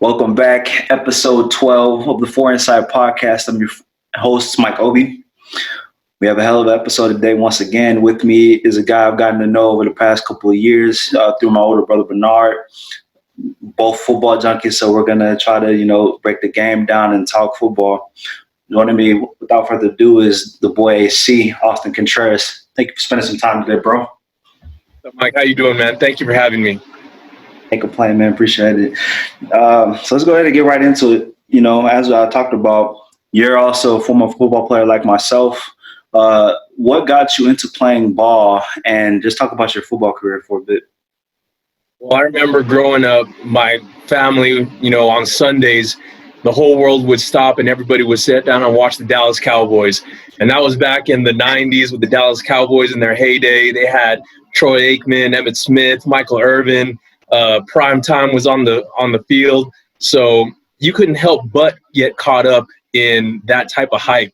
Welcome back. Episode 12 of the Four Inside Podcast. I'm your host, Mike Obi. We have a hell of an episode today. Once again, with me is a guy I've gotten to know over the past couple of years through my older brother, Bernard. Both football junkies, so we're going to try to, break the game down and talk football. Joining me, without further ado, is the boy AC, Austin Contreras. Thank you for spending some time today, bro. Mike, how you doing, man? Thank you for having me. Can't complain, man. Appreciate it. So let's go ahead and get right into it. As I talked about, you're also a former football player like myself. What got you into playing ball? And just talk about your football career for a bit. Well, I remember growing up, my family, on Sundays, the whole world would stop and everybody would sit down and watch the Dallas Cowboys. And that was back in the 90s with the Dallas Cowboys in their heyday. They had Troy Aikman, Emmitt Smith, Michael Irvin. Prime time was on the field. So you couldn't help but get caught up in that type of hype.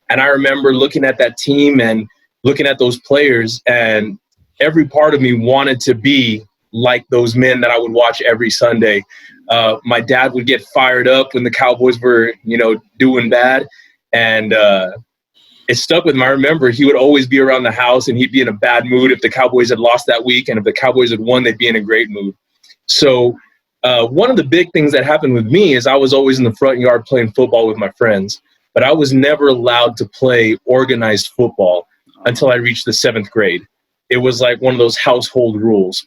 And I remember looking at that team and looking at those players, and every part of me wanted to be like those men that I would watch every Sunday. My dad would get fired up when the Cowboys were, doing bad. And it stuck with him. I remember he would always be around the house and he'd be in a bad mood if the Cowboys had lost that week. And if the Cowboys had won, they'd be in a great mood. So one of the big things that happened with me is I was always in the front yard playing football with my friends. But I was never allowed to play organized football until I reached the 7th grade. It was like one of those household rules.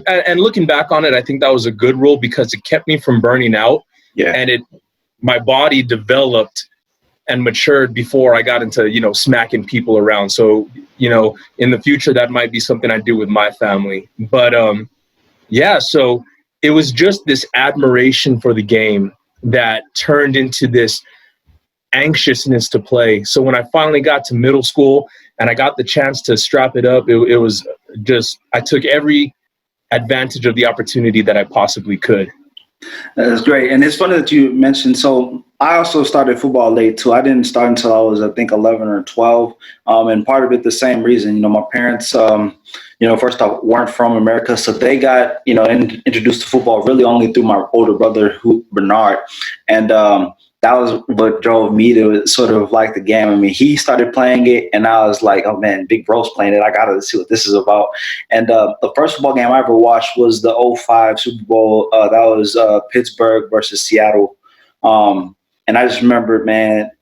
And looking back on it, I think that was a good rule because it kept me from burning out. Yeah. And my body developed and matured before I got into, smacking people around. So, in the future, that might be something I do with my family. But, so it was just this admiration for the game that turned into this anxiousness to play. So when I finally got to middle school and I got the chance to strap it up, it was just, I took every advantage of the opportunity that I possibly could. That's great. And it's funny that you mentioned, so I also started football late too. I didn't start until I was, I think, 11 or 12. And part of it, the same reason, my parents, first off, weren't from America. So they got, introduced to football really only through my older brother, Bernard. And, that was what drove me to sort of like the game. I mean, he started playing it, and I was like, oh, man, Big Bro's playing it. I got to see what this is about. And the first football game I ever watched was the 2005 Super Bowl. That was Pittsburgh versus Seattle. And I just remember, man,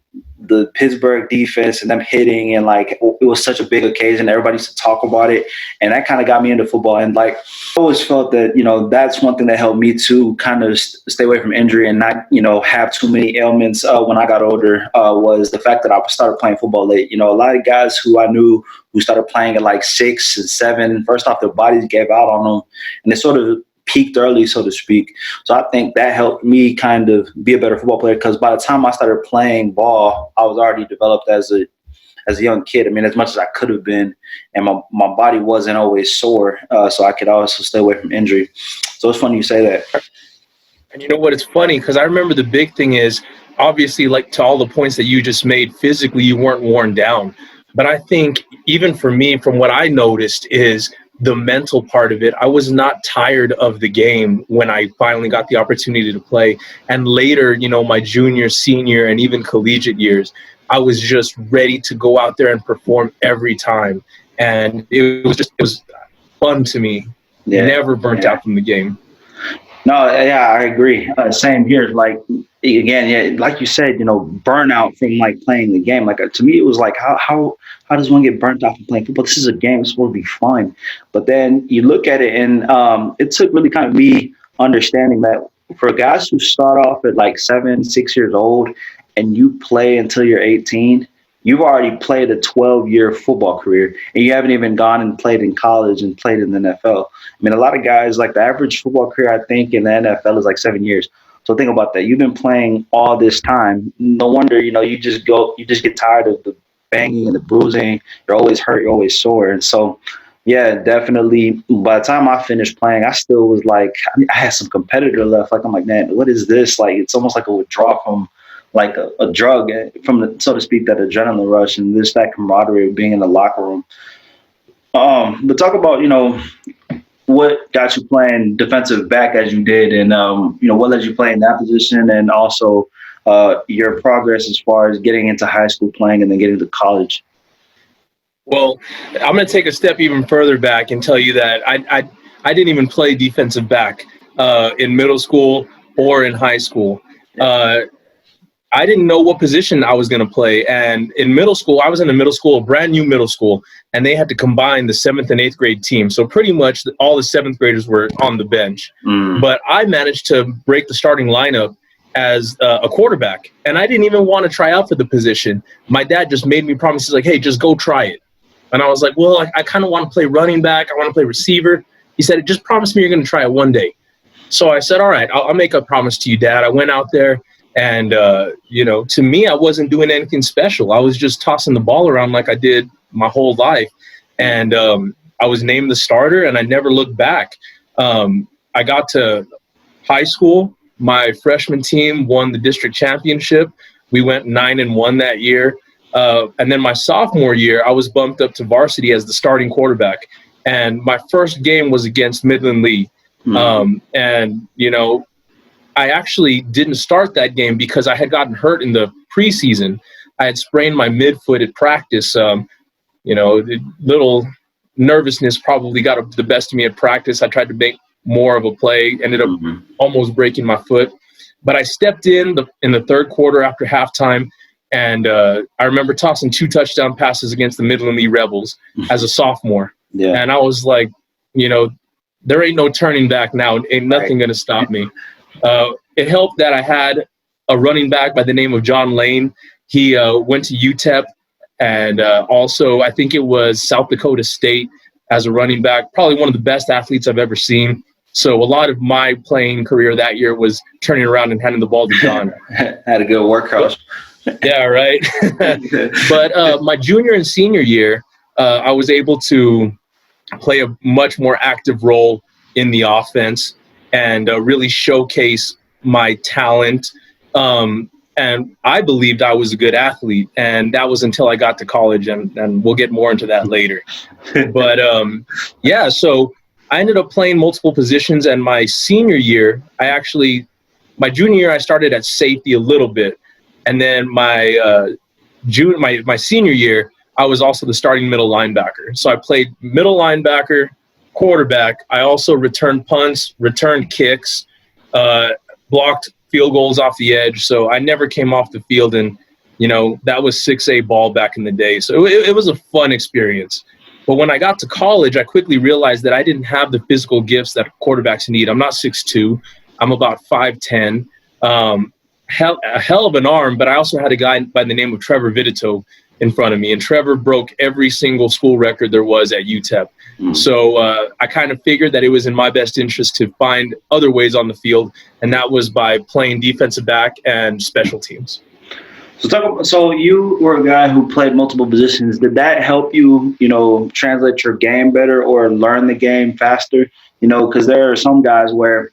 the Pittsburgh defense and them hitting, and it was such a big occasion. Everybody used to talk about it, and that kind of got me into football. And I always felt that that's one thing that helped me to kind of stay away from injury and not have too many ailments when I got older. Was the fact that I started playing football late. A lot of guys who I knew who started playing at 6 and 7. First off, their bodies gave out on them, and they sort of peaked early, so to speak. So I think that helped me kind of be a better football player, because by the time I started playing ball, I was already developed as a young kid. I mean, as much as I could have been, and my body wasn't always sore, so I could also stay away from injury. So it's funny you say that. And you know what? It's funny because I remember the big thing is, obviously, to all the points that you just made, physically you weren't worn down. But I think even for me, from what I noticed, is the mental part of it. I was not tired of the game when I finally got the opportunity to play. And later, my junior, senior, and even collegiate years, I was just ready to go out there and perform every time. And it was fun to me. Yeah. Never burnt out from the game. No, yeah, I agree. Same here. Again, like you said, burnout from playing the game. To me, it was how does one get burnt out from playing football? This is a game; it's supposed to be fun. But then you look at it, and it took really kind of me understanding that for guys who start off at 7, 6 years old, and you play until you're 18. You've already played a 12-year football career, and you haven't even gone and played in college and played in the NFL. I mean, a lot of guys, the average football career, I think, in the NFL is 7 years. So think about that. You've been playing all this time. No wonder, you just get tired of the banging and the bruising. You're always hurt. You're always sore. And so, yeah, definitely. By the time I finished playing, I still was I had some competitor left. I'm like, man, what is this? It's almost like a withdrawal from a drug, from the, so to speak, that adrenaline rush and that camaraderie of being in the locker room. But talk about, what got you playing defensive back as you did, and what led you play in that position, and also your progress as far as getting into high school playing and then getting to college. Well, I'm going to take a step even further back and tell you that I didn't even play defensive back in middle school or in high school. I didn't know what position I was going to play. And in middle school, I was in a middle school, a brand new middle school, and they had to combine the 7th and 8th grade team. So pretty much all the 7th graders were on the bench. But I managed to break the starting lineup as a quarterback. And I didn't even want to try out for the position. My dad just made me promise. He's like, hey, just go try it. And I was like, well, I kind of want to play running back. I want to play receiver. He said, just promise me you're going to try it one day. So I said, all right, I'll make a promise to you, Dad. I went out there. And, to me, I wasn't doing anything special. I was just tossing the ball around like I did my whole life. And I was named the starter, and I never looked back. I got to high school. My freshman team won the district championship. We went 9-1 that year. And then my sophomore year, I was bumped up to varsity as the starting quarterback. And my first game was against Midland Lee. I actually didn't start that game because I had gotten hurt in the preseason. I had sprained my midfoot at practice. The little nervousness probably got the best of me at practice. I tried to make more of a play, ended up almost breaking my foot. But I stepped in the third quarter after halftime, and I remember tossing 2 touchdown passes against the Midland Lee Rebels as a sophomore. Yeah. And I was like, there ain't no turning back now. Ain't nothing going to stop me. It helped that I had a running back by the name of John Lane. He went to UTEP, and also I think it was South Dakota State as a running back, probably one of the best athletes I've ever seen. So a lot of my playing career that year was turning around and handing the ball to John. Had a good workout. Yeah, right. But my junior and senior year, I was able to play a much more active role in the offense and really showcase my talent. And I believed I was a good athlete. And that was until I got to college, and we'll get more into that later. But so I ended up playing multiple positions. And my senior year, my junior year, I started at safety a little bit. And then my senior year, I was also the starting middle linebacker. So I played middle linebacker, quarterback. I also returned punts, returned kicks, blocked field goals off the edge. So I never came off the field, and that was 6A ball back in the day. So it was a fun experience. But when I got to college, I quickly realized that I didn't have the physical gifts that quarterbacks need. I'm not 6'2". I'm about 5'10". A hell of an arm, but I also had a guy by the name of Trevor Vidito in front of me, and Trevor broke every single school record there was at UTEP. So I kind of figured that it was in my best interest to find other ways on the field, and that was by playing defensive back and special teams. So you were a guy who played multiple positions. Did that help you, translate your game better or learn the game faster? Because there are some guys where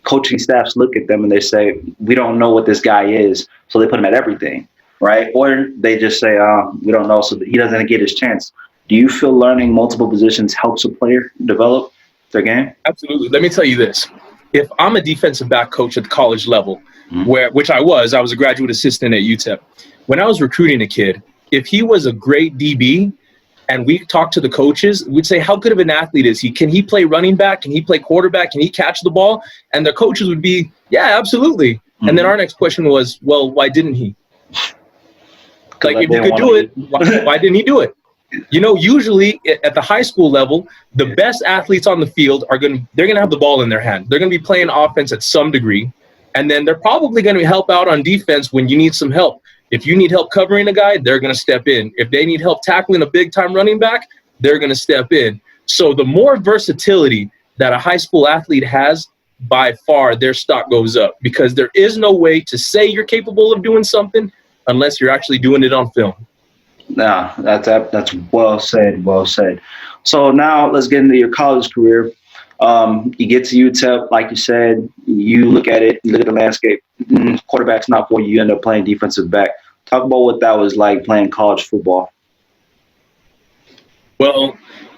coaching staffs look at them and they say, we don't know what this guy is, so they put him at everything, right? Or they just say, we don't know, so he doesn't get his chance. Do you feel learning multiple positions helps a player develop their game? Absolutely. Let me tell you this. If I'm a defensive back coach at the college level, which I was a graduate assistant at UTEP. When I was recruiting a kid, if he was a great DB and we talked to the coaches, we'd say, how good of an athlete is he? Can he play running back? Can he play quarterback? Can he catch the ball? And the coaches would be, yeah, absolutely. And then our next question was, well, why didn't he? Like, if he could do it, why didn't he do it? Usually at the high school level, the best athletes on the field they're going to have the ball in their hand. They're going to be playing offense at some degree. And then they're probably going to help out on defense when you need some help. If you need help covering a guy, they're going to step in. If they need help tackling a big-time running back, they're going to step in. So the more versatility that a high school athlete has, by far their stock goes up, because there is no way to say you're capable of doing something unless you're actually doing it on film. No, that's well said, well said. So now let's get into your college career. You get to UTEP, like you said, you look at it, you look at the landscape, quarterback's not for you, you end up playing defensive back. Talk about what that was like playing college football. Well,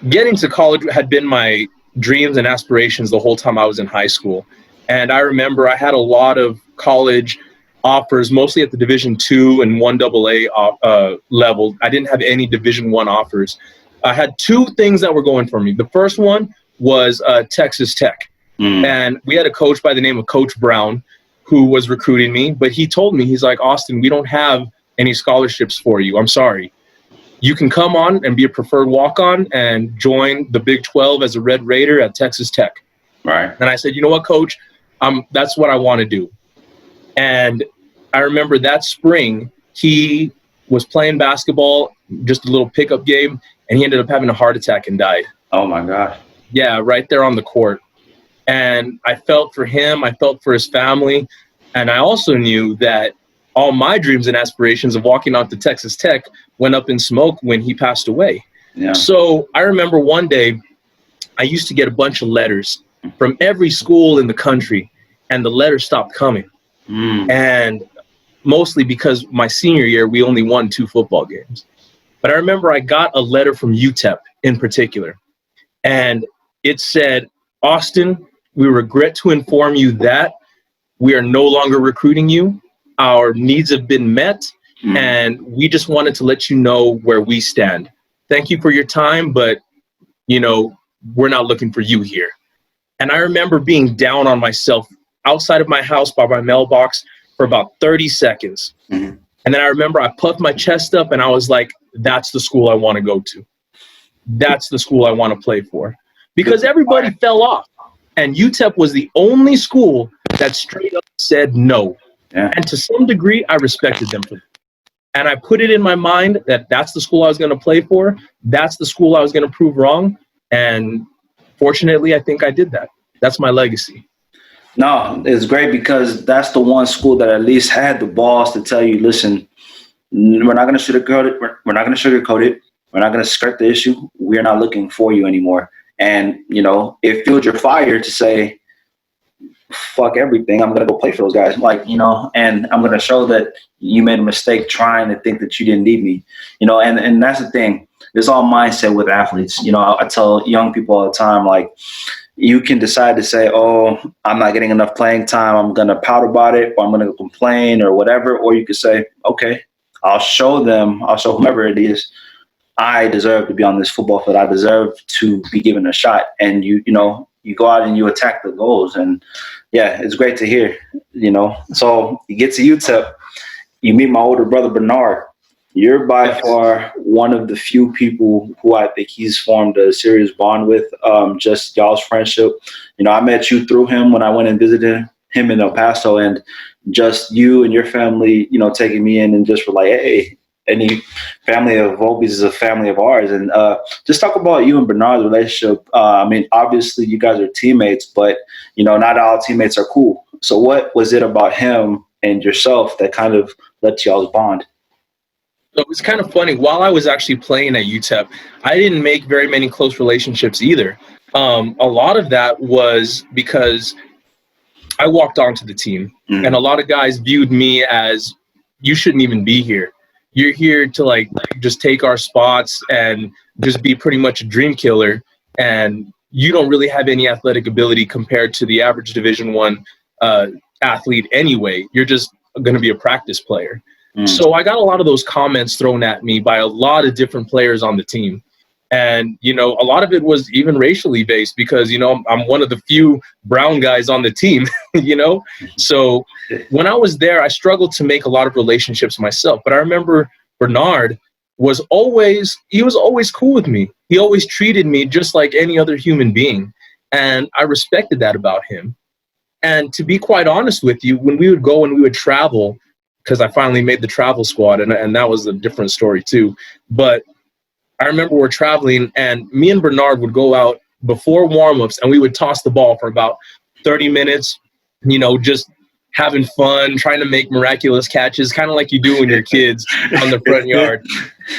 getting to college had been my dreams and aspirations the whole time I was in high school. And I remember I had a lot of college offers, mostly at the Division II and 1AA level. I didn't have any Division I offers. I had two things that were going for me. The first one was Texas Tech. And we had a coach by the name of Coach Brown who was recruiting me, but he told me, he's like, Austin, we don't have any scholarships for you. I'm sorry. You can come on and be a preferred walk-on and join the Big 12 as a Red Raider at Texas Tech. Right. And I said, you know what, Coach? That's what I want to do. And I remember that spring, he was playing basketball, just a little pickup game, and he ended up having a heart attack and died. Oh, my God. Yeah, right there on the court. And I felt for him. I felt for his family. And I also knew that all my dreams and aspirations of walking on to Texas Tech went up in smoke when he passed away. Yeah. So I remember one day I used to get a bunch of letters from every school in the country, and the letters stopped coming. And mostly because my senior year, we only won 2 football games. But I remember I got a letter from UTEP in particular, and it said, Austin, we regret to inform you that we are no longer recruiting you. Our needs have been met, and we just wanted to let you know where we stand. Thank you for your time, but, you know, we're not looking for you here. And I remember being down on myself outside of my house by my mailbox for about 30 seconds. And then I remember I puffed my chest up and I was like, that's the school I want to go to. That's the school I want to play for. Because everybody fell off. And UTEP was the only school that straight up said no. Yeah. And to some degree, I respected them for that. And I put it in my mind that that's the school I was going to play for. That's the school I was going to prove wrong. And fortunately, I think I did that. That's my legacy. No, it's great because that's the one school that at least had the balls to tell you, listen, we're not going to sugarcoat it. We're not going to sugarcoat it. We're not going to skirt the issue. We're not looking for you anymore. And, you know, it fueled your fire to say, fuck everything. I'm going to go play for those guys. Like, you know, and I'm going to show that you made a mistake trying to think that you didn't need me, you know, and that's the thing. It's all mindset with athletes. You know, I tell young people all the time, like, you can decide to say, oh, I'm not getting enough playing time. I'm going to pout about it, or I'm going to complain or whatever. Or you could say, okay, I'll show whomever it is, I deserve to be on this football field. I deserve to be given a shot. And you know, you go out and you attack the goals. And yeah, it's great to hear, you know. So you get to UTEP, you meet my older brother, Bernard. You're by far one of the few people who I think he's formed a serious bond with, just y'all's friendship. You know, I met you through him when I went and visited him in El Paso, and just you and your family, you know, taking me in and just were like, hey, any family of Volbe's is a family of ours. And just talk about you and Bernard's relationship. I mean, obviously you guys are teammates, but, you know, not all teammates are cool. So what was it about him and yourself that kind of led to y'all's bond? So it was kind of funny. While I was actually playing at UTEP, I didn't make very many close relationships either. A lot of that was because I walked onto the team, and a lot of guys viewed me as, you shouldn't even be here. You're here to like just take our spots and just be pretty much a dream killer, and you don't really have any athletic ability compared to the average Division I athlete anyway. You're just going to be a practice player. So I got a lot of those comments thrown at me by a lot of different players on the team. And, you know, a lot of it was even racially based because, you know, I'm one of the few brown guys on the team, you know. So when I was there, I struggled to make a lot of relationships myself. But I remember Bernard was always cool with me. He always treated me just like any other human being. And I respected that about him. And to be quite honest with you, when we would go and we would travel, because I finally made the travel squad, and that was a different story too. But I remember we're traveling, and me and Bernard would go out before warm-ups, and we would toss the ball for about 30 minutes, you know, just having fun, trying to make miraculous catches, kind of like you do when you're kids on the front yard.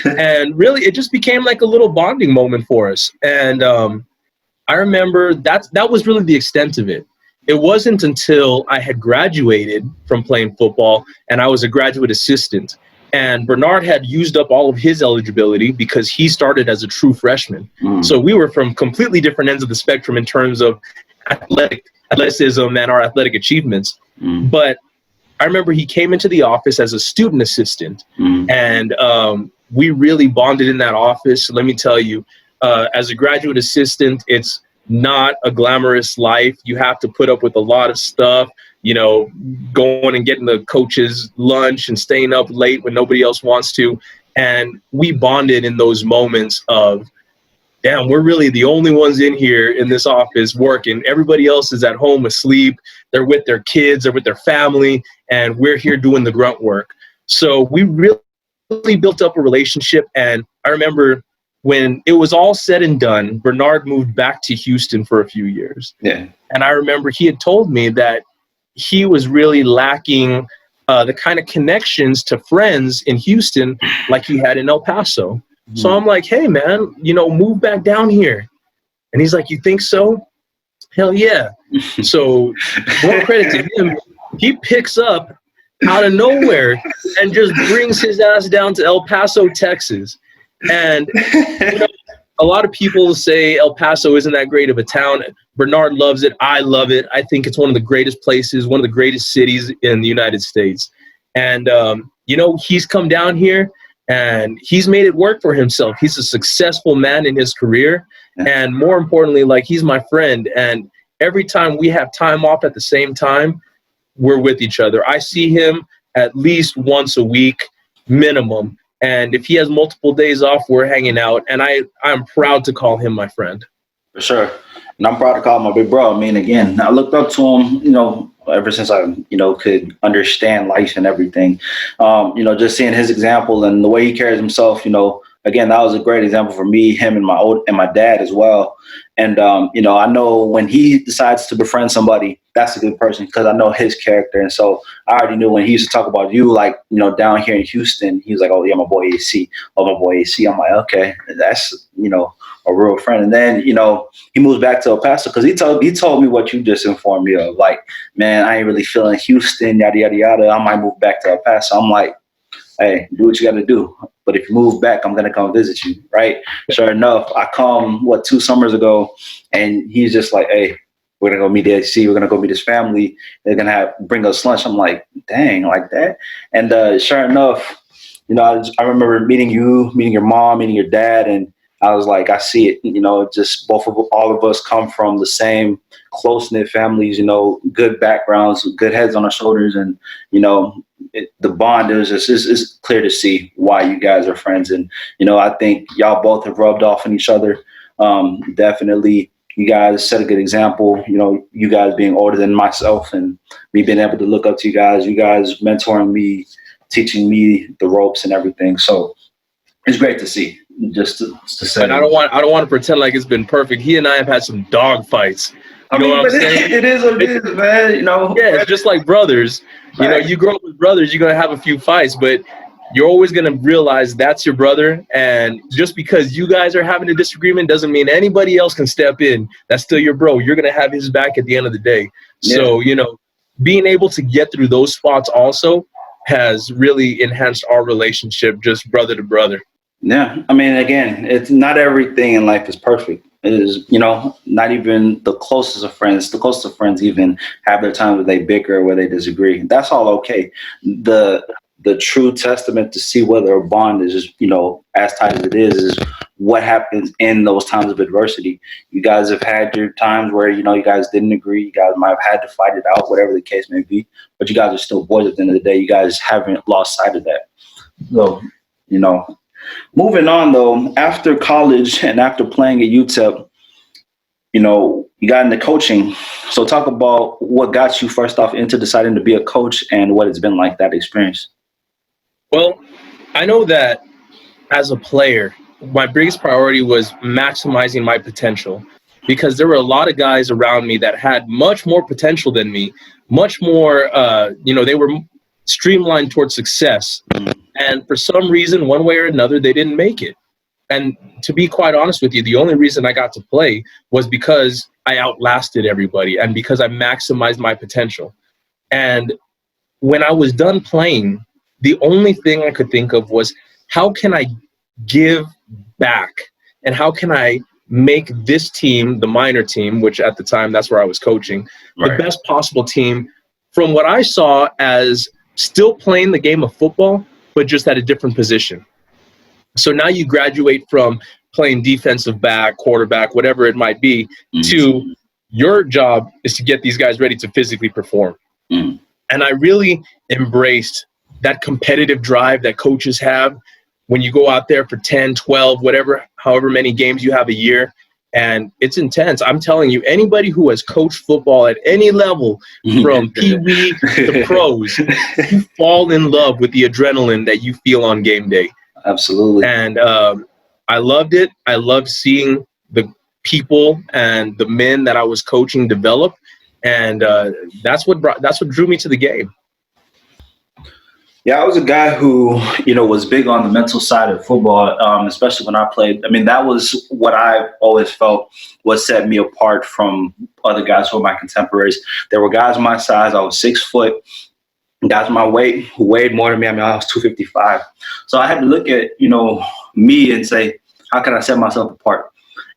And really, it just became like a little bonding moment for us. And I remember that was really the extent of it. It wasn't until I had graduated from playing football and I was a graduate assistant. And Bernard had used up all of his eligibility because he started as a true freshman. So we were from completely different ends of the spectrum in terms of athleticism and our athletic achievements. But I remember he came into the office as a student assistant, and we really bonded in that office. Let me tell you, as a graduate assistant, it's not a glamorous life. You have to put up with a lot of stuff, you know, going and getting the coach's lunch and staying up late when nobody else wants to. And we bonded in those moments of, damn, we're really the only ones in here in this office working. Everybody else is at home asleep. They're with their kids, they're with their family, and we're here doing the grunt work. So we really built up a relationship. And I remember when it was all said and done, Bernard moved back to Houston for a few years. Yeah. And I remember he had told me that he was really lacking the kind of connections to friends in Houston like he had in El Paso. So I'm like, hey, man, you know, move back down here. And he's like, you think so? Hell yeah. So more credit to him. He picks up out of nowhere and just brings his ass down to El Paso, Texas. And you know, a lot of people say El Paso isn't that great of a town. Bernard loves it. I love it. I think it's one of the greatest places, one of the greatest cities in the United States. And, you know, he's come down here and he's made it work for himself. He's a successful man in his career. And more importantly, like, he's my friend. And every time we have time off at the same time, we're with each other. I see him at least once a week minimum. And if he has multiple days off, we're hanging out. And I'm proud to call him my friend. For sure. And I'm proud to call him my big bro. I mean, again, I looked up to him, you know, ever since I, you know, could understand life and everything. You know, just seeing his example and the way he carries himself, you know, again, that was a great example for me, him and my dad as well. And, you know, I know when he decides to befriend somebody, that's a good person because I know his character. And so I already knew when he used to talk about you, like, you know, down here in Houston, he was like, oh, yeah, my boy AC. Oh, my boy AC. I'm like, okay, that's, you know, a real friend. And then, you know, he moves back to El Paso because he told me what you just informed me of. Like, man, I ain't really feeling Houston, yada, yada, yada. I might move back to El Paso. I'm like, hey, do what you got to do. But if you move back, I'm going to come visit you, right? Sure enough, I come, 2 summers ago, and he's just like, hey, we're going to go meet the AC. We're going to go meet his family. They're going to bring us lunch. I'm like, dang, like that? And sure enough, you know, I remember meeting you, meeting your mom, meeting your dad, and I was like, I see it, you know, just all of us come from the same close-knit families, you know, good backgrounds, good heads on our shoulders. And, you know, the bond is just, it's clear to see why you guys are friends. And, you know, I think y'all both have rubbed off on each other. Definitely, you guys set a good example, you know, you guys being older than myself and me being able to look up to you guys mentoring me, teaching me the ropes and everything. So it's great to see. Just to say, but I don't want to pretend like it's been perfect. He and I have had some dog fights. You know what I'm saying? It is what it is, man. You know, yeah, it's just like brothers. You know, you grow up with brothers, you're gonna have a few fights, but you're always gonna realize that's your brother. And just because you guys are having a disagreement doesn't mean anybody else can step in. That's still your bro. You're gonna have his back at the end of the day. Yeah. So, you know, being able to get through those spots also has really enhanced our relationship, just brother to brother. Yeah, I mean, again, it's not everything in life is perfect. It is, you know, not even the closest of friends. The closest of friends even have their times where they bicker, where they disagree. That's all okay. The true testament to see whether a bond is, you know, as tight as it is what happens in those times of adversity. You guys have had your times where, you know, you guys didn't agree. You guys might have had to fight it out, whatever the case may be. But you guys are still boys at the end of the day. You guys haven't lost sight of that. So, you know. Moving on, though, after college and after playing at UTEP, you know, you got into coaching. So talk about what got you first off into deciding to be a coach and what it's been like, that experience. Well, I know that as a player, my biggest priority was maximizing my potential because there were a lot of guys around me that had much more potential than me, much more, you know, they were streamlined towards success. And for some reason, one way or another, they didn't make it. And to be quite honest with you, the only reason I got to play was because I outlasted everybody and because I maximized my potential. And when I was done playing, the only thing I could think of was, how can I give back, and how can I make this team, the minor team, which at the time that's where I was coaching, the best possible team from what I saw as still playing the game of football, but just at a different position. So now you graduate from playing defensive back, quarterback, whatever it might be, to your job is to get these guys ready to physically perform. And I really embraced that competitive drive that coaches have when you go out there for 10, 12, however many games you have a year. And it's intense. I'm telling you, anybody who has coached football at any level, from pee-wee to pros, you fall in love with the adrenaline that you feel on game day. Absolutely. And I loved it. I loved seeing the people and the men that I was coaching develop. And that's what drew me to the game. Yeah, I was a guy who, was big on the mental side of football, especially when I played. I mean, that was what I always felt was set me apart from other guys who were my contemporaries. There were guys my size. I was 6 foot. Guys my weight who weighed more than me. I mean, I was 255. So I had to look at, me and say, how can I set myself apart?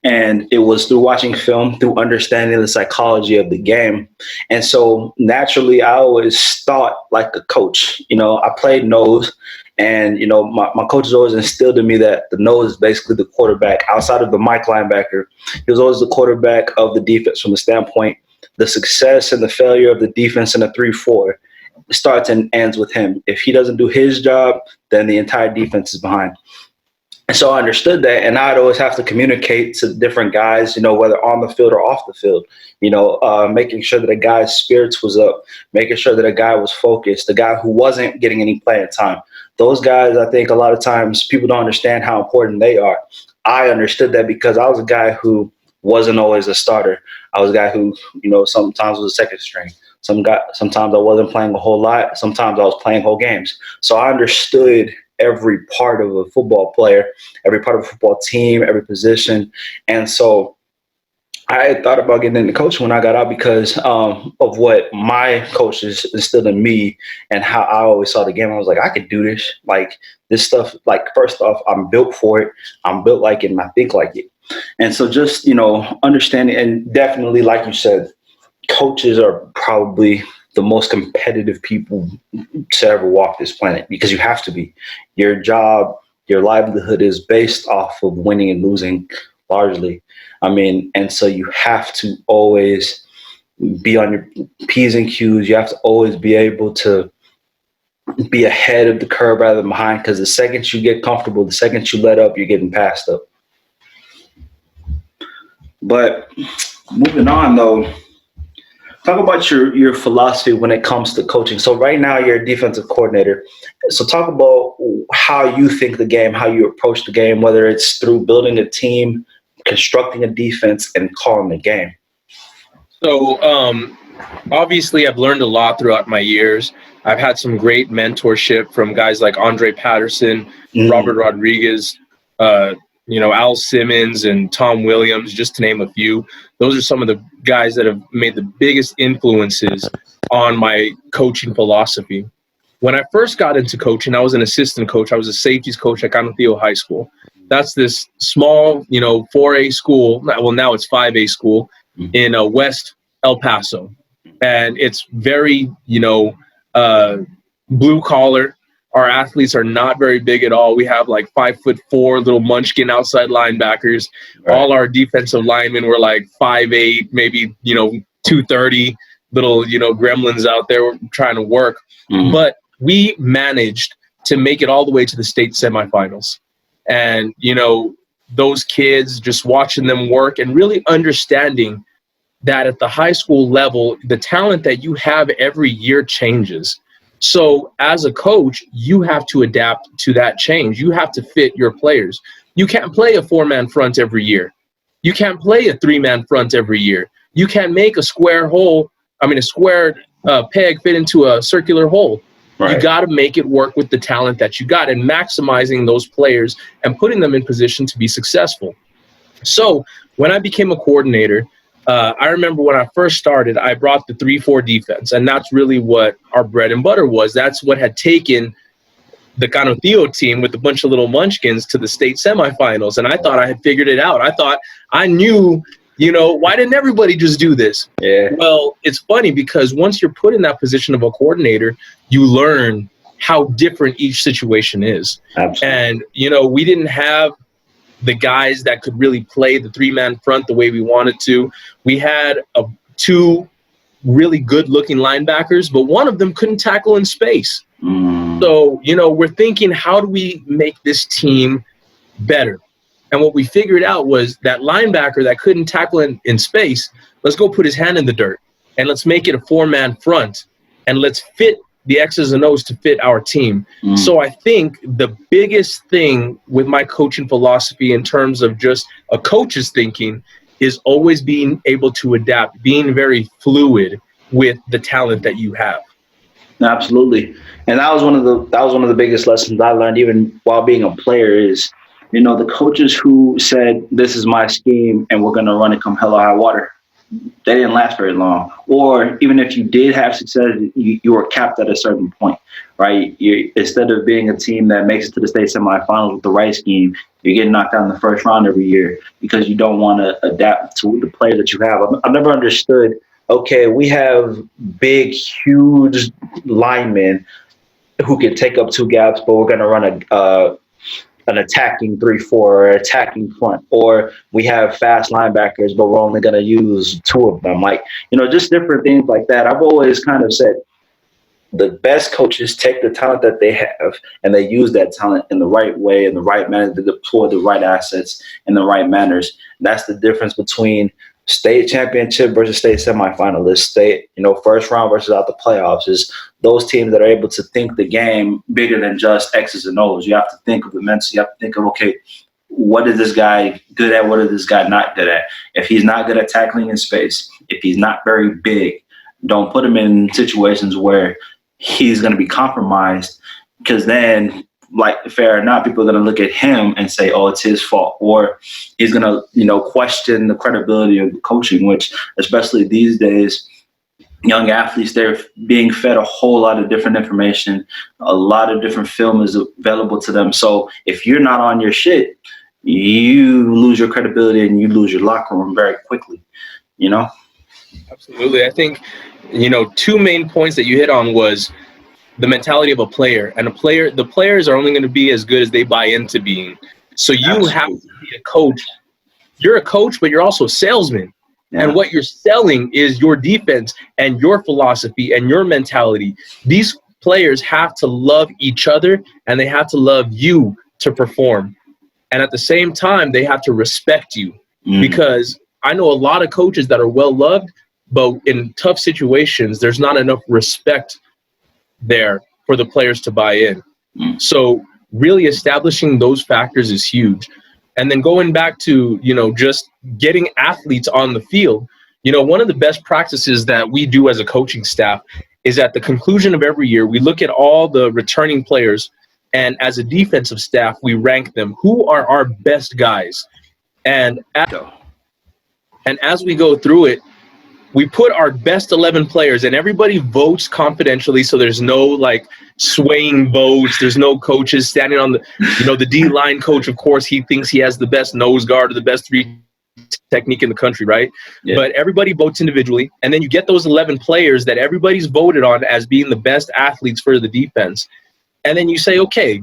And it was through watching film, through understanding the psychology of the game. And so naturally, I always thought like a coach. I played nose, and, my coaches always instilled in me that the nose is basically the quarterback. Outside of the Mike linebacker, he was always the quarterback of the defense from the standpoint. The success and the failure of the defense in a 3-4 starts and ends with him. If he doesn't do his job, then the entire defense is behind. And so I understood that, and I'd always have to communicate to different guys, whether on the field or off the field, making sure that a guy's spirits was up, making sure that a guy was focused, the guy who wasn't getting any playing time. Those guys, I think a lot of times people don't understand how important they are. I understood that because I was a guy who wasn't always a starter. I was a guy who, sometimes was a second string. Sometimes I wasn't playing a whole lot. Sometimes I was playing whole games. So I understood every part of a football player, every part of a football team, every position. And so I had thought about getting into coaching when I got out because of what my coaches instilled in me and how I always saw the game. I was like, I could do this. Like this stuff, like first off, I'm built for it. I'm built like it and I think like it. And so just, understanding, and definitely, like you said, coaches are probably the most competitive people to ever walk this planet because you have to be. Your job, your livelihood is based off of winning and losing largely. I mean, and so you have to always be on your P's and Q's. You have to always be able to be ahead of the curve rather than behind, because the second you get comfortable, the second you let up, you're getting passed up. But moving on, though, talk about your philosophy when it comes to coaching. So right now you're a defensive coordinator. So talk about how you think the game, how you approach the game, whether it's through building a team, constructing a defense, and calling the game. So obviously I've learned a lot throughout my years. I've had some great mentorship from guys like Andre Patterson, Robert Rodriguez, Al Simmons and Tom Williams, just to name a few. Those are some of the guys that have made the biggest influences on my coaching philosophy. When I first got into coaching, I was an assistant coach. I was a safeties coach at Canutillo High School. That's this small, 4A school. Well, now it's 5A school in West El Paso. And it's very, blue collar. Our athletes are not very big at all. We have like 5'4" little munchkin outside linebackers. Right. All our defensive linemen were like 5'8", maybe, 230 little, gremlins out there trying to work. Mm-hmm. But we managed to make it all the way to the state semifinals. And, those kids, just watching them work and really understanding that at the high school level, the talent that you have every year changes. So as a coach, you have to adapt to that change. You have to fit your players. You can't play a 4-man front every year. You can't play a 3-man front every year. You can't make a square peg fit into a circular hole. Right. You got to make it work with the talent that you got and maximizing those players and putting them in position to be successful. So when I became a coordinator, I remember when I first started, I brought the 3-4 defense, and that's really what our bread and butter was. That's what had taken the Canotio team with a bunch of little munchkins to the state semifinals. And I thought I had figured it out. I thought I knew, why didn't everybody just do this? Yeah. Well, it's funny because once you're put in that position of a coordinator, you learn how different each situation is. Absolutely. And, we didn't have the guys that could really play the three-man front the way we wanted to. We had two really good-looking linebackers, but one of them couldn't tackle in space. So, we're thinking, how do we make this team better? And what we figured out was that linebacker that couldn't tackle in space, let's go put his hand in the dirt, and let's make it a four-man front, and let's fit the X's and O's to fit our team. So I think the biggest thing with my coaching philosophy in terms of just a coach's thinking is always being able to adapt, being very fluid with the talent that you have. Absolutely. And that was one of the biggest lessons I learned even while being a player is, the coaches who said, this is my scheme and we're going to run it come hell or high water, they didn't last very long. Or even if you did have success, you were capped at a certain point, right? Instead of being a team that makes it to the state semifinals with the right scheme, you're getting knocked out in the first round every year because you don't want to adapt to the players that you have. I've never understood, okay, we have big, huge linemen who can take up two gaps, but we're going to run an attacking 3-4 or attacking front, or we have fast linebackers, but we're only going to use two of them. Like, just different things like that. I've always kind of said the best coaches take the talent that they have and they use that talent in the right way, in the right manner, to deploy the right assets in the right manners. And that's the difference between state championship versus state semifinalists, state, first round versus out the playoffs, is those teams that are able to think the game bigger than just X's and O's. You have to think of the mental. You have to think of, okay, what is this guy good at? What is this guy not good at? If he's not good at tackling in space, if he's not very big, don't put him in situations where he's going to be compromised, because then, like, fair or not, people are going to look at him and say, oh, it's his fault, or he's going to, question the credibility of the coaching, which, especially these days, young athletes, they're being fed a whole lot of different information. A lot of different film is available to them. So if you're not on your shit, you lose your credibility and you lose your locker room very quickly, Absolutely. I think, two main points that you hit on was the mentality of a player, and the players are only going to be as good as they buy into being. So you Absolutely. have to be a coach. You're a coach, but you're also a salesman. Yeah. And what you're selling is your defense and your philosophy and your mentality. These players have to love each other and they have to love you to perform. And at the same time, they have to respect you, because I know a lot of coaches that are well loved, but in tough situations, there's not enough respect there for the players to buy in. So really establishing those factors is huge. And then going back to, just getting athletes on the field, one of the best practices that we do as a coaching staff is at the conclusion of every year, we look at all the returning players, and as a defensive staff, we rank them. Who are our best guys? And as we go through it, we put our best 11 players, and everybody votes confidentially, so there's no swaying votes. There's no coaches standing on the D-line coach, of course, he thinks he has the best nose guard or the best three technique in the country, right? Yeah. But everybody votes individually, and then you get those 11 players that everybody's voted on as being the best athletes for the defense. And then you say, okay,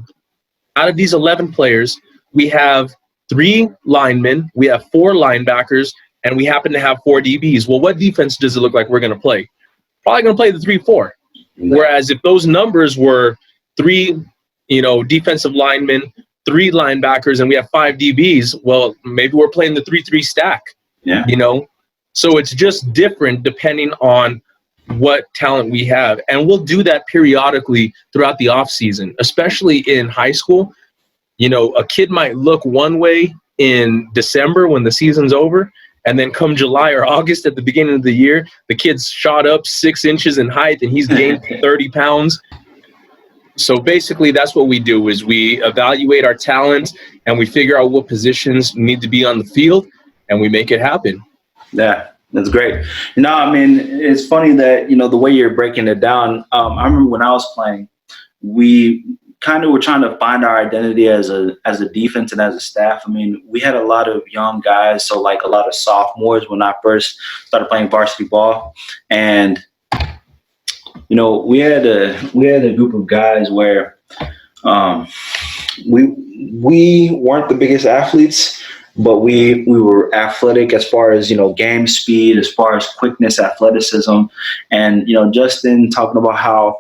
out of these 11 players, we have 3 linemen, we have 4 linebackers, and we happen to have 4 DBs. Well, what defense does it look like we're going to play? Probably going to play the 3-4. Whereas if those numbers were 3, defensive linemen, 3 linebackers, and we have 5 DBs, well, maybe we're playing the 3-3 stack. Yeah. So it's just different depending on what talent we have. And we'll do that periodically throughout the off season, especially in high school. A kid might look one way in December when the season's over, and then come July or August at the beginning of the year, the kid's shot up 6 inches in height and he's gained 30 pounds. So basically that's what we do, is we evaluate our talent and we figure out what positions need to be on the field and we make it happen. Yeah, that's great. It's funny that, the way you're breaking it down. I remember when I was playing, we kind of were trying to find our identity as a defense and as a staff. I mean, we had a lot of young guys, so like a lot of sophomores when I first started playing varsity ball, and we had a group of guys where we weren't the biggest athletes, but we were athletic as far as game speed, as far as quickness, athleticism, and Justin talking about how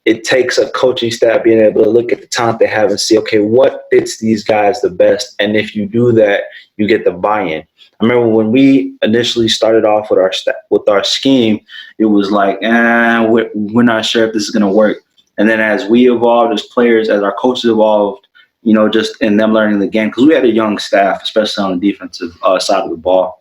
it takes a coaching staff being able to look at the talent they have and see, okay, what fits these guys the best, and if you do that, you get the buy-in. I remember when we initially started off with our scheme, it was like, we're not sure if this is going to work. And then as we evolved as players, as our coaches evolved, just in them learning the game, because we had a young staff, especially on the defensive side of the ball,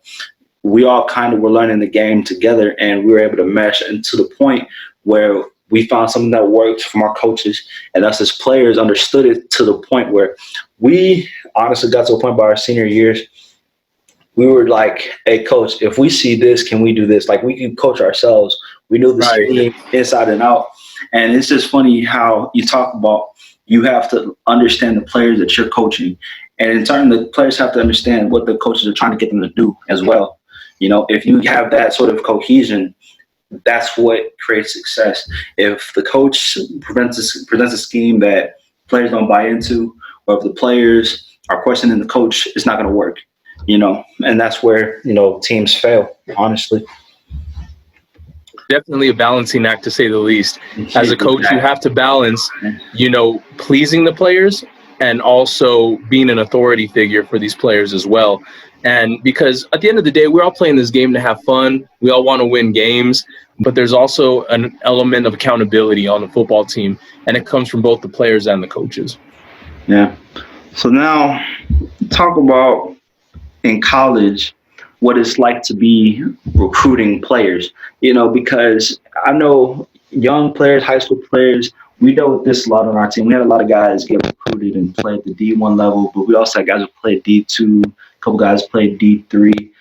we all kind of were learning the game together, and we were able to mesh, and to the point where we found something that worked from our coaches, and us as players understood it to the point where we honestly got to a point by our senior years. We were like, hey, coach, if we see this, can we do this? Like, we can coach ourselves. We knew the scheme inside and out. And it's just funny how you talk about you have to understand the players that you're coaching. And in turn, the players have to understand what the coaches are trying to get them to do as well. If you have that sort of cohesion, that's what creates success. If the coach presents a scheme that players don't buy into, or if the players are questioning the coach, it's not going to work. And that's where, teams fail, honestly. Definitely a balancing act, to say the least. As a coach, you have to balance, pleasing the players and also being an authority figure for these players as well. And because at the end of the day, we're all playing this game to have fun. We all want to win games, but there's also an element of accountability on the football team, and it comes from both the players and the coaches. Yeah. So now talk about in college what it's like to be recruiting players, because I know young players, high school players, we dealt with this a lot on our team. We had a lot of guys get recruited and play at the D1 level, but we also had guys who played D2, a couple guys played D3.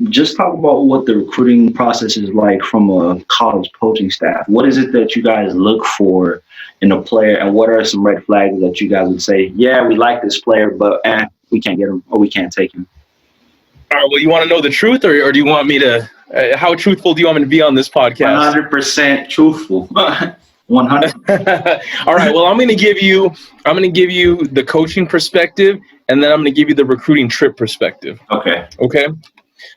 Just talk about what the recruiting process is like from a college coaching staff. What is it that you guys look for in a player, and what are some red flags that you guys would say, yeah, we like this player, but we can't get him or we can't take him? All right, well, you want to know the truth, or do you want me to how truthful do you want me to be on this podcast? 100% truthful. 100. All right, well, I'm going to give you the coaching perspective, and then I'm going to give you the recruiting trip perspective. Okay.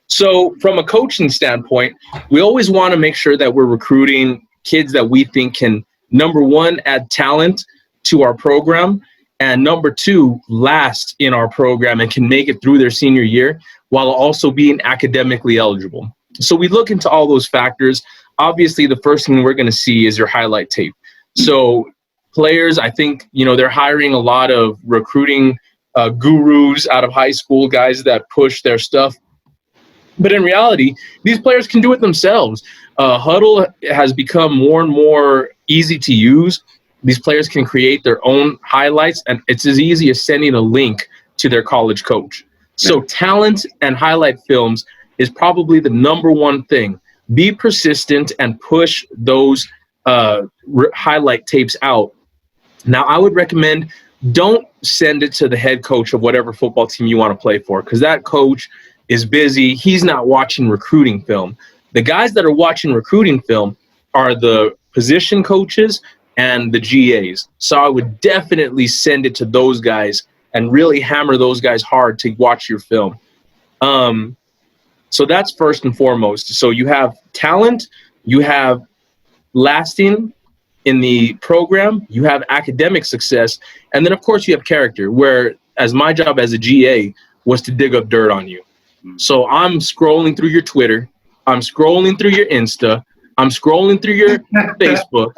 So from a coaching standpoint, we always want to make sure that we're recruiting kids that we think can, number one, add talent to our program, and number two, last in our program and can make it through their senior year while also being academically eligible. So we look into all those factors. Obviously, the first thing we're going to see is your highlight tape. So players, I think, they're hiring a lot of recruiting gurus out of high school, guys that push their stuff. But in reality, these players can do it themselves. Huddle has become more and more easy to use. These players can create their own highlights, and it's as easy as sending a link to their college coach. So talent and highlight films is probably the number one thing. Be persistent and push those highlight tapes out. Now, I would recommend don't send it to the head coach of whatever football team you want to play for, because that coach is busy. He's not watching recruiting film. The guys that are watching recruiting film are the position coaches and the GAs. So I would definitely send it to those guys and really hammer those guys hard to watch your film. So that's first and foremost. So you have talent, you have lasting in the program, you have academic success, and then of course you have character, where as my job as a GA was to dig up dirt on you. So I'm scrolling through your Twitter, I'm scrolling through your Insta, I'm scrolling through your Facebook.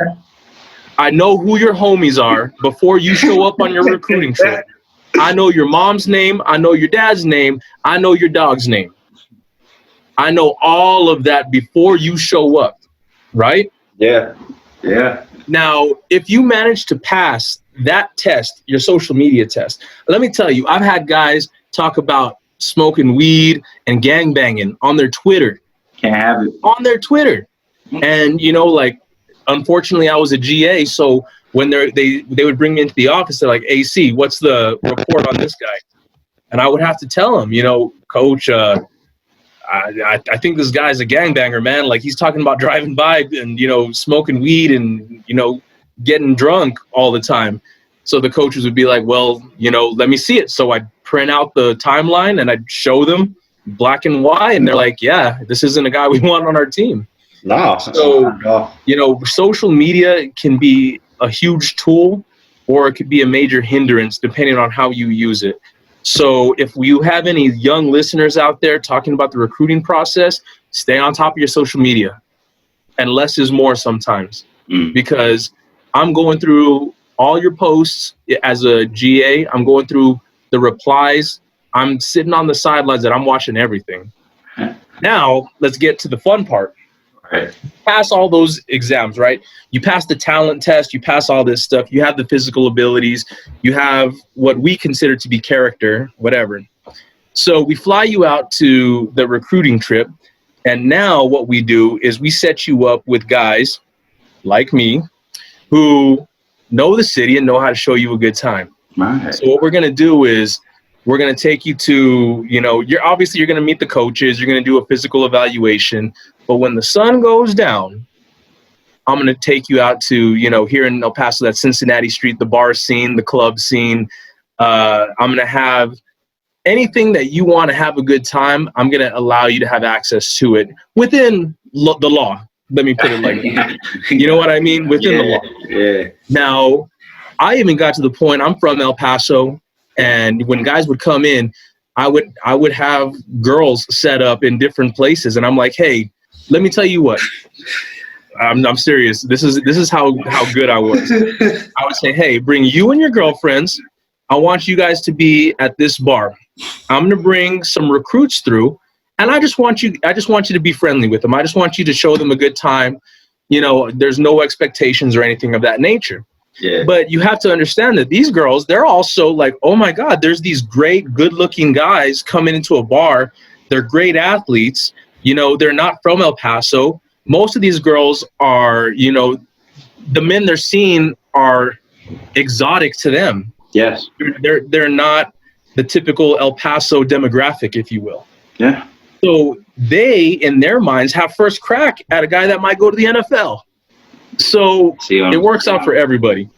I know who your homies are before you show up on your recruiting trip. I know your mom's name. I know your dad's name. I know your dog's name. I know all of that before you show up, right? Yeah. Now, if you manage to pass that test, your social media test, let me tell you, I've had guys talk about smoking weed and gangbanging on their Twitter. Can't have it. On their Twitter. And, unfortunately, I was a GA, so when they would bring me into the office, they're like, AC, what's the report on this guy? And I would have to tell him, coach, I think this guy's a gangbanger, man. Like, he's talking about driving by and, smoking weed and, getting drunk all the time. So the coaches would be like, well, let me see it. So I'd print out the timeline and I'd show them black and white. And they're like, yeah, this isn't a guy we want on our team. No. So, social media can be a huge tool, or it could be a major hindrance depending on how you use it. So if you have any young listeners out there talking about the recruiting process, stay on top of your social media. And less is more sometimes. Because I'm going through all your posts as a GA. I'm going through the replies. I'm sitting on the sidelines and I'm watching everything. Now, let's get to the fun part. Right. Pass all those exams, right? You pass the talent test, you pass all this stuff, you have the physical abilities, you have what we consider to be character, whatever. So we fly you out to the recruiting trip, and now what we do is we set you up with guys like me who know the city and know how to show you a good time. Right. So what we're going to do is we're going to take you to, you're going to meet the coaches, you're going to do a physical evaluation. But when the sun goes down, I'm going to take you out to, here in El Paso, that Cincinnati street, the bar scene, the club scene. I'm going to have anything that you want to have a good time. I'm going to allow you to have access to it within the law. Let me put it like that. You know what I mean? Within the law. Yeah. Now, I even got to the point, I'm from El Paso, and when guys would come in, I would have girls set up in different places, and I'm like, hey, let me tell you what. I'm serious. This is how good I was. I would say, hey, bring you and your girlfriends. I want you guys to be at this bar. I'm gonna bring some recruits through, and I just want you to be friendly with them. I just want you to show them a good time. There's no expectations or anything of that nature. Yeah. But you have to understand that these girls, they're also like, oh my God, there's these great, good-looking guys coming into a bar. They're great athletes. They're not from El Paso. Most of these girls are, the men they're seeing are exotic to them. Yes. They're not the typical El Paso demographic, if you will. Yeah. So they, in their minds, have first crack at a guy that might go to the NFL. So it works out for everybody.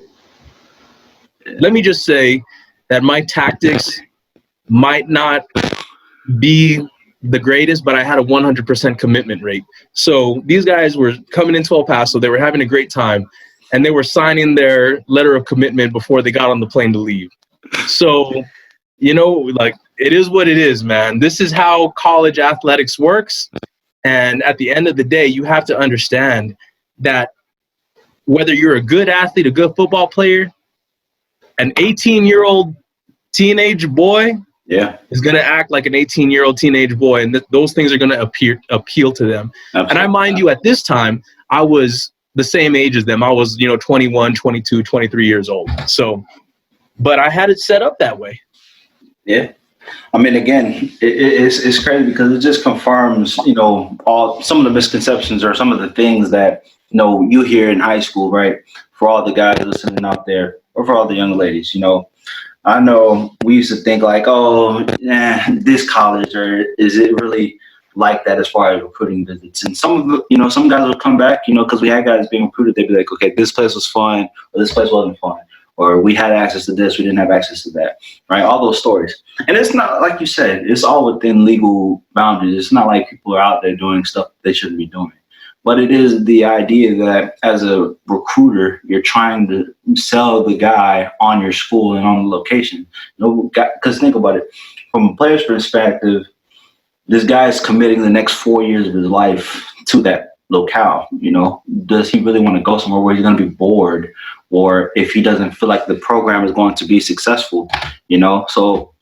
Let me just say that my tactics might not be the greatest, but I had a 100% commitment rate. So these guys were coming into El Paso. They were having a great time, and they were signing their letter of commitment before they got on the plane to leave. So, it is what it is, man. This is how college athletics works. And at the end of the day, you have to understand that whether you're a good athlete, a good football player, an 18-year-old teenage boy is going to act like an 18-year-old teenage boy, and those things are going to appeal to them. Absolutely. And I mind you, at this time, I was the same age as them. I was, 21, 22, 23 years old. So, but I had it set up that way. Yeah. I mean, again, it's crazy because it just confirms, some of the misconceptions or some of the things that, you hear in high school, right? For all the guys listening out there, or for all the young ladies, I know we used to think like, this college, or is it really like that as far as recruiting visits? And some guys will come back, because we had guys being recruited, they'd be like, okay, this place was fun, or this place wasn't fun. Or we had access to this, we didn't have access to that, right? All those stories. And it's not, like you said, it's all within legal boundaries. It's not like people are out there doing stuff they shouldn't be doing. But it is the idea that as a recruiter, you're trying to sell the guy on your school and on the location. Because think about it, from a player's perspective, this guy is committing the next 4 years of his life to that locale. Does he really want to go somewhere where he's going to be bored, or if he doesn't feel like the program is going to be successful? So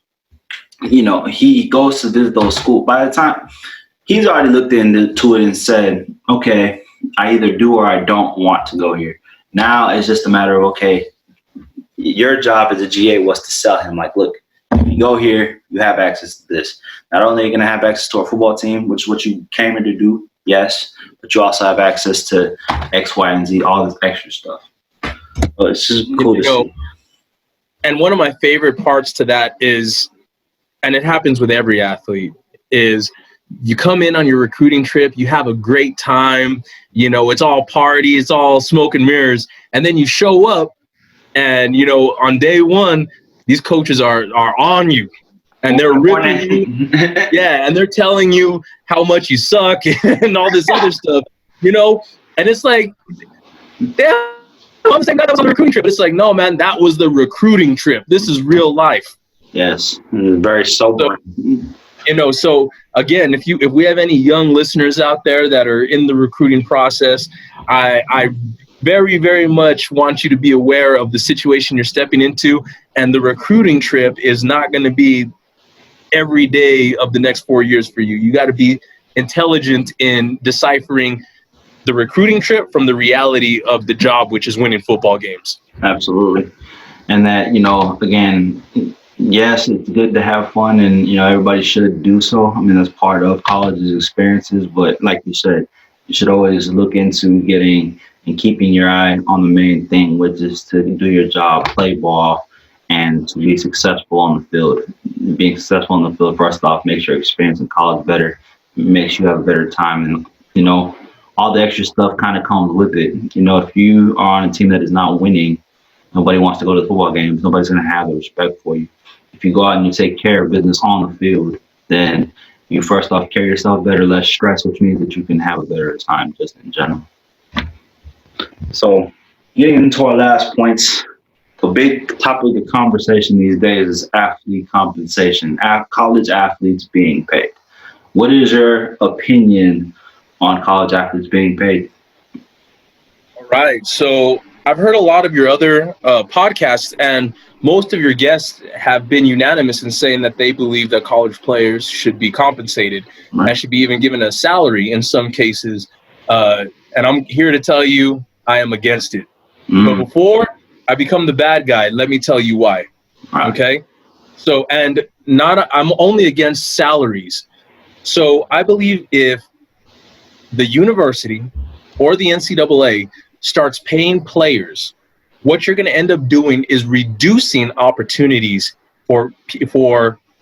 he goes to visit those schools. By the time he's already looked into it and said, okay, I either do or I don't want to go here. Now it's just a matter of, okay, your job as a GA was to sell him, like, look, if you go here, you have access to this. Not only are you going to have access to our football team, which is what you came here to do, yes, but you also have access to X, Y, and Z, all this extra stuff. Well, it's just cool to see. And one of my favorite parts to that is, and it happens with every athlete, is you come in on your recruiting trip, you have a great time, it's all party, it's all smoke and mirrors, and then you show up and, on day one, these coaches are on you and they're ripping you. Yeah, and they're telling you how much you suck and all this other stuff, and it's like, damn, I'm saying that was on the recruiting trip. It's like, no, man, that was the recruiting trip. This is real life. Yes, very sobering. So again, if we have any young listeners out there that are in the recruiting process, I very, very much want you to be aware of the situation you're stepping into, and the recruiting trip is not going to be every day of the next 4 years for you. You got to be intelligent in deciphering the recruiting trip from the reality of the job, which is winning football games. Absolutely. And that, again, yes, it's good to have fun, and, everybody should do so. I mean, that's part of college's experiences. But like you said, you should always look into getting and keeping your eye on the main thing, which is to do your job, play ball, and to be successful on the field. Being successful on the field, first off, makes your experience in college better, makes you have a better time. And, all the extra stuff kind of comes with it. If you are on a team that is not winning, nobody wants to go to the football games. Nobody's going to have the respect for you. If you go out and you take care of business on the field, then you first off carry yourself better, less stress, which means that you can have a better time just in general. So getting into our last points, the big topic of conversation these days is athlete compensation, college athletes being paid. What is your opinion on college athletes being paid? All right. So I've heard a lot of your other podcasts, and most of your guests have been unanimous in saying that they believe that college players should be compensated, and should be even given a salary in some cases. And I'm here to tell you I am against it. But before I become the bad guy, let me tell you why. Okay? So, I'm only against salaries. So I believe if the university or the NCAA starts paying players, what you're going to end up doing is reducing opportunities for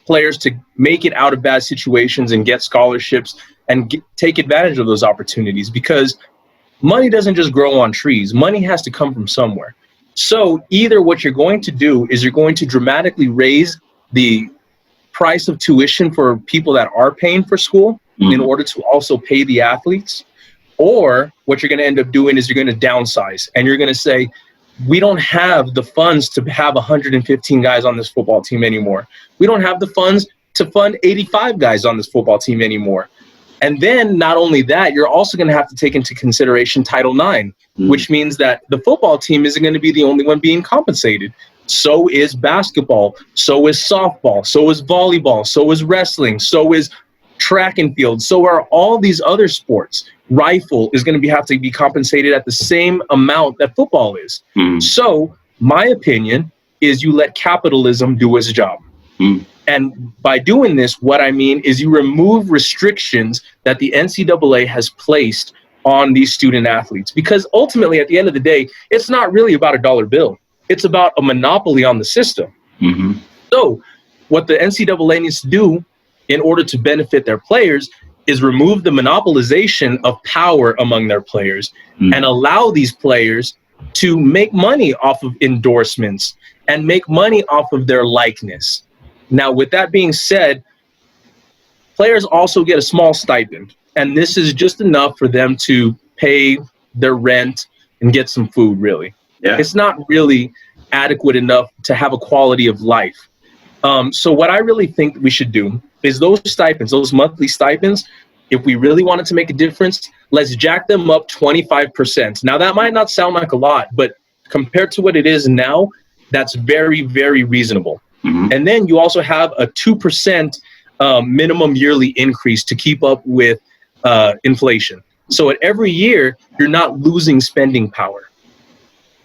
players to make it out of bad situations and get scholarships and take advantage of those opportunities, because money doesn't just grow on trees. Money has to come from somewhere. So either what you're going to do is you're going to dramatically raise the price of tuition for people that are paying for school in order to also pay the athletes, or what you're going to end up doing is you're going to downsize, and you're going to say, we don't have the funds to have 115 guys on this football team anymore. We don't have the funds to fund 85 guys on this football team anymore. And then not only that, you're also going to have to take into consideration Title IX, which means that the football team isn't going to be the only one being compensated. So is basketball, so is softball, so is volleyball, so is wrestling, so is track and field, so are all these other sports. Rifle is going to have to be compensated at the same amount that football is. So my opinion is you let capitalism do its job. And by doing this, what I mean is you remove restrictions that the NCAA has placed on these student athletes. Because ultimately, at the end of the day, it's not really about a dollar bill. It's about a monopoly on the system. So what the NCAA needs to do in order to benefit their players is remove the monopolization of power among their players and allow these players to make money off of endorsements and make money off of their likeness. Now, with that being said, players also get a small stipend, and this is just enough for them to pay their rent and get some food, really. It's not really adequate enough to have a quality of life. So what I really think we should do is those stipends, those monthly stipends, if we really wanted to make a difference, let's jack them up 25%. Now, that might not sound like a lot, but compared to what it is now, that's very, very reasonable. And then you also have a 2% minimum yearly increase to keep up with inflation. So at every year, you're not losing spending power,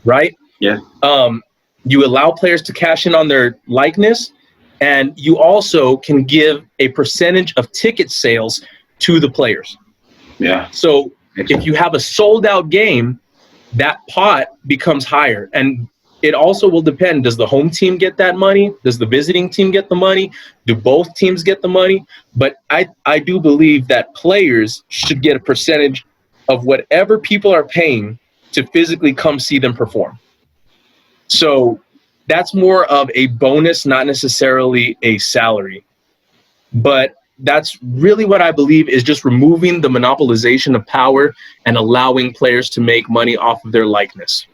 right? You allow players to cash in on their likeness, and you also can give a percentage of ticket sales to the players. So if you have a sold out game, that pot becomes higher. And it also will depend, does the home team get that money? Does the visiting team get the money? Do both teams get the money? But I do believe that players should get a percentage of whatever people are paying to physically come see them perform. So that's more of a bonus, not necessarily a salary. But that's really what I believe is just removing the monopolization of power and allowing players to make money off of their likeness.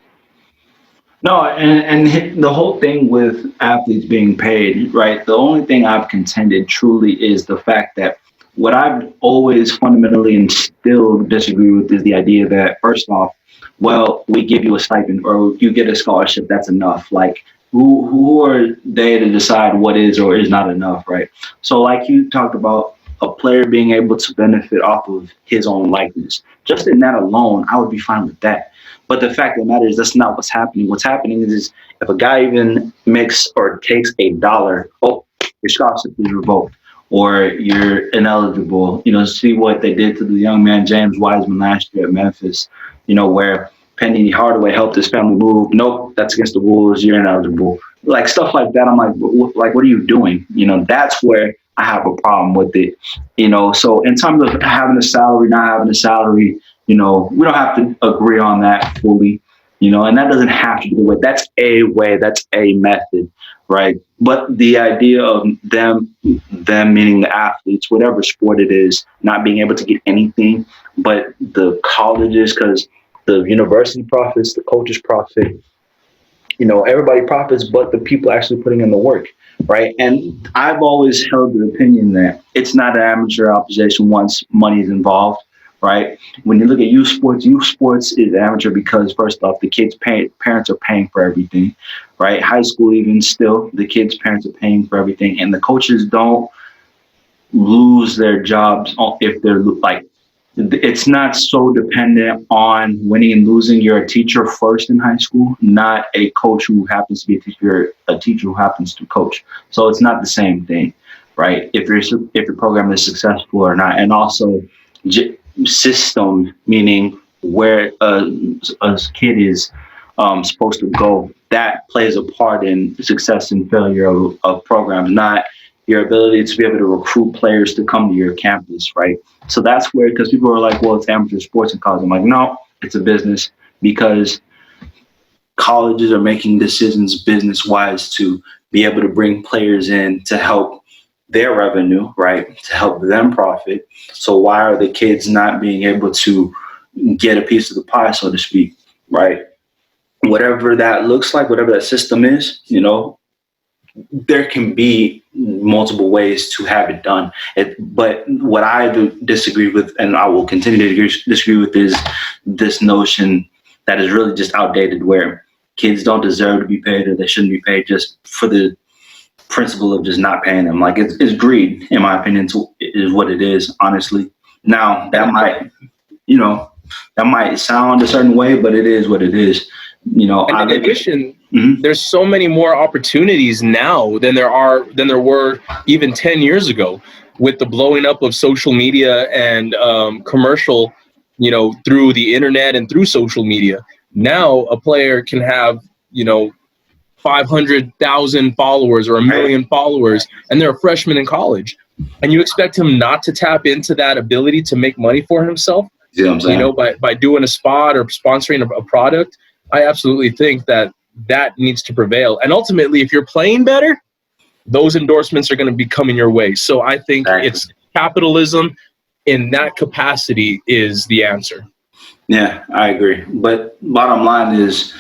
No, and the whole thing with athletes being paid, right? The only thing I've contended truly is the fact that what I've always fundamentally and still disagree with is the idea that, first off, well, we give you a stipend or you get a scholarship, that's enough. Like, who are they to decide what is or is not enough, right? So, like you talked about, a player being able to benefit off of his own likeness, just in that alone, I would be fine with that. But the fact of the matter is that's not what's happening. What's happening is if a guy even makes or takes $1, oh, your scholarship is revoked or you're ineligible. See what they did to the young man James Wiseman last year at Memphis, where Penny Hardaway helped his family move. Nope, that's against the rules. You're ineligible. Like stuff like that. I'm like, what are you doing? That's where I have a problem with it. So in terms of having a salary, not having a salary, we don't have to agree on that fully, and that doesn't have to be the way. That's a way, that's a method, right? But the idea of them meaning the athletes, whatever sport it is, not being able to get anything, but the colleges, because the university profits, the coaches profit, everybody profits, but the people actually putting in the work, right? And I've always held the opinion that it's not an amateur opposition once money is involved, right? When you look at youth sports is amateur because first off, the parents are paying for everything, right? High school, even still, the kids' parents are paying for everything, and the coaches don't lose their jobs if they're like it's not so dependent on winning and losing. You're a teacher first in high school, not a coach who happens to be a teacher. You're a teacher who happens to coach. So it's not the same thing, right? If your program is successful or not, and also system, meaning where a kid is supposed to go, that plays a part in success and failure of programs, not your ability to be able to recruit players to come to your campus, right? So that's where, because people are like, well, it's amateur sports in college. I'm like, no, it's a business because colleges are making decisions business-wise to be able to bring players in to help their revenue, right, to help them profit. So why are the kids not being able to get a piece of the pie, so to speak, right? Whatever that looks like, whatever that system is, there can be multiple ways to have it done. But what I do disagree with, and I will continue to disagree with, is this notion that is really just outdated, where kids don't deserve to be paid or they shouldn't be paid just for the principle of just not paying them. Like it's greed, in my opinion, is what it is, honestly. Now that might sound a certain way, but it is what it is. And in addition, there's so many more opportunities now than there were even 10 years ago, with the blowing up of social media and commercial, through the internet and through social media. Now a player can have, 500,000 followers or 1 million followers, and they're a freshman in college. And you expect him not to tap into that ability to make money for himself, See what I'm saying? by doing a spot or sponsoring a product. I absolutely think that needs to prevail. And ultimately, if you're playing better, those endorsements are going to be coming your way. So I think it's capitalism in that capacity is the answer. Yeah, I agree. But bottom line is,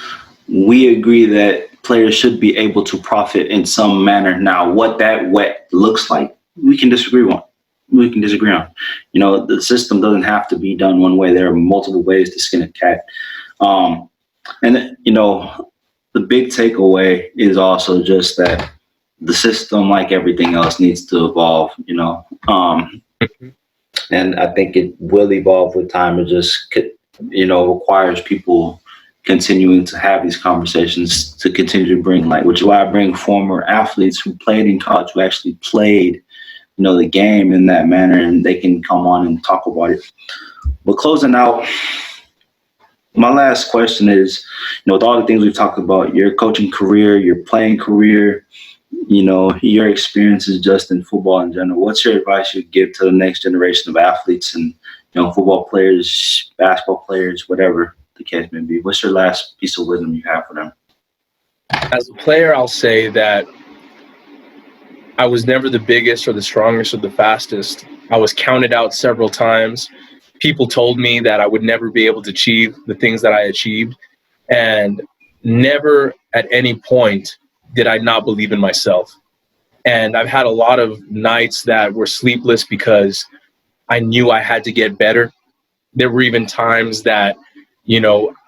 we agree that players should be able to profit in some manner. Now, what that looks like, we can disagree on. The system doesn't have to be done one way. There are multiple ways to skin a cat. And the big takeaway is also just that the system, like everything else, needs to evolve. And I think it will evolve with time. It just requires people continuing to have these conversations to continue to bring light, which is why I bring former athletes who played in college, who actually played the game in that manner, and they can come on and talk about it. But closing out, My last question is, with all the things we've talked about, your coaching career, your playing career, your experiences just in football in general, what's your advice you'd give to the next generation of athletes and, football players, basketball players, whatever the case may be? What's your last piece of wisdom you have for them? As a player, I'll say that I was never the biggest or the strongest or the fastest. I was counted out several times. People told me that I would never be able to achieve the things that I achieved. And never at any point did I not believe in myself. And I've had a lot of nights that were sleepless because I knew I had to get better. There were even times that,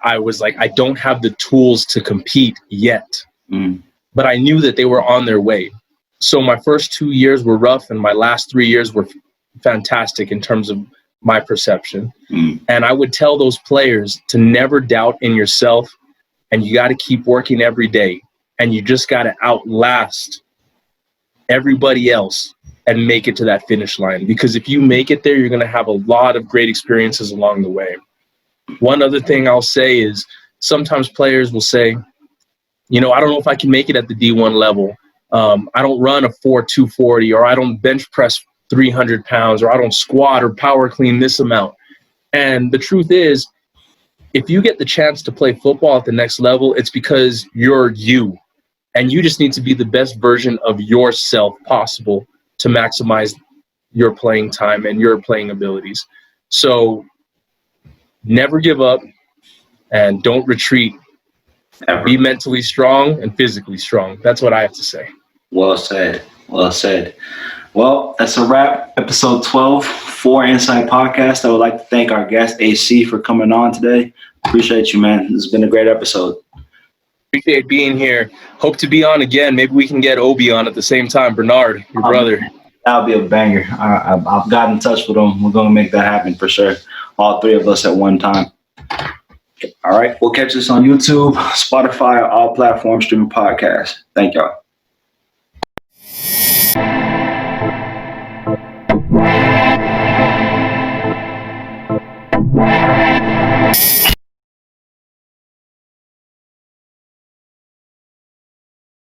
I was like, I don't have the tools to compete yet. But I knew that they were on their way. So my first 2 years were rough, and my last 3 years were fantastic in terms of my perception. And I would tell those players to never doubt in yourself, and you got to keep working every day, and you just got to outlast everybody else and make it to that finish line. Because if you make it there, you're going to have a lot of great experiences along the way. One other thing I'll say is sometimes players will say, I don't know if I can make it at the D1 level. I don't run a 4.240, or I don't bench press 300 pounds, or I don't squat or power clean this amount. And the truth is, if you get the chance to play football at the next level, it's because you're you. And you just need to be the best version of yourself possible to maximize your playing time and your playing abilities. So never give up and don't retreat. Be mentally strong and physically strong. That's what I have to say. Well said. Well said. Well, that's a wrap. Episode 12, 4 Insight Podcast. I would like to thank our guest, AC, for coming on today. Appreciate you, man. This has been a great episode. Appreciate being here. Hope to be on again. Maybe we can get Obi on at the same time. Bernard, your brother. That'll be a banger. I've got in touch with him. We're going to make that happen for sure. All three of us at one time. All right. We'll catch us on YouTube, Spotify, all platforms streaming podcasts. Thank y'all.